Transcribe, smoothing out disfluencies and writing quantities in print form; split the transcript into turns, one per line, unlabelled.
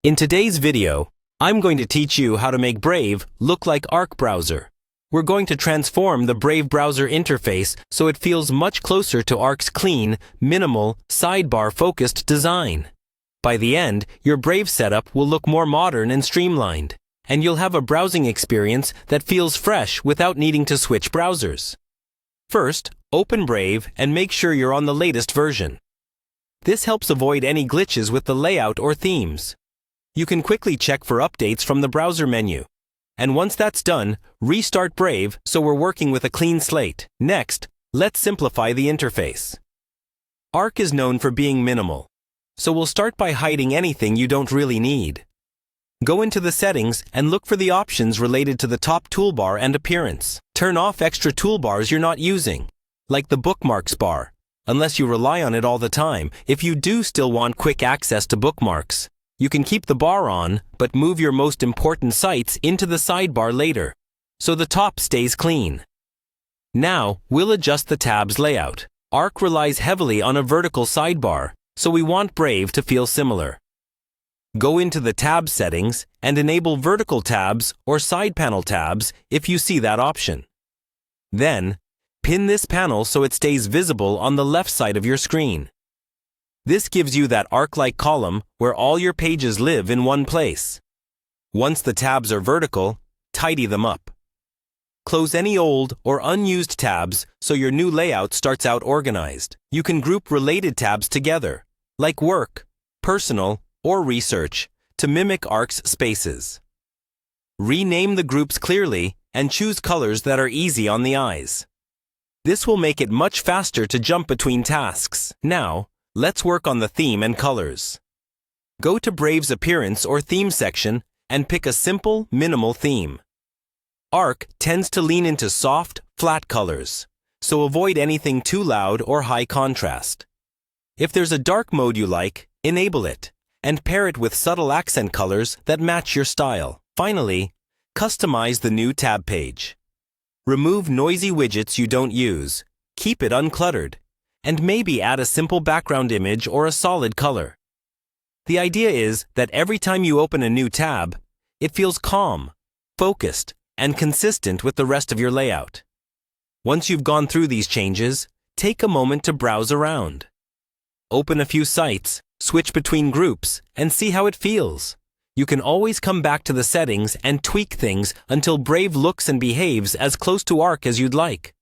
In today's video, I'm going to teach you how to make Brave look like Arc browser. We're going to transform the Brave browser interface so it feels much closer to Arc's clean, minimal, sidebar-focused design. By the end, your Brave setup will look more modern and streamlined, and you'll have a browsing experience that feels fresh without needing to switch browsers. First, open Brave and make sure you're on the latest version. This helps avoid any glitches with the layout or themes. You can quickly check for updates from the browser menu. And once that's done, restart Brave so we're working with a clean slate. Next, let's simplify the interface. Arc is known for being minimal, so we'll start by hiding anything you don't really need. Go into the settings and look for the options related to the top toolbar and appearance. Turn off extra toolbars you're not using, like the bookmarks bar, unless you rely on it all the time. If you do still want quick access to bookmarks, you can keep the bar on, but move your most important sites into the sidebar later, so the top stays clean. Now, we'll adjust the tabs layout. Arc relies heavily on a vertical sidebar, so we want Brave to feel similar. Go into the tab settings and enable vertical tabs or side panel tabs if you see that option. Then, pin this panel so it stays visible on the left side of your screen. This gives you that arc-like column where all your pages live in one place. Once the tabs are vertical, tidy them up. Close any old or unused tabs so your new layout starts out organized. You can group related tabs together, like Work, Personal, or Research, to mimic Arc's spaces. Rename the groups clearly and choose colors that are easy on the eyes. This will make it much faster to jump between tasks. Now, let's work on the theme and colors. Go to Brave's Appearance or Theme section and pick a simple, minimal theme. Arc tends to lean into soft, flat colors, so avoid anything too loud or high contrast. If there's a dark mode you like, enable it, and pair it with subtle accent colors that match your style. Finally, customize the new tab page. Remove noisy widgets you don't use, keep it uncluttered, and maybe add a simple background image or a solid color. The idea is that every time you open a new tab, it feels calm, focused, and consistent with the rest of your layout. Once you've gone through these changes, take a moment to browse around. Open a few sites, switch between groups, and see how it feels. You can always come back to the settings and tweak things until Brave looks and behaves as close to Arc as you'd like.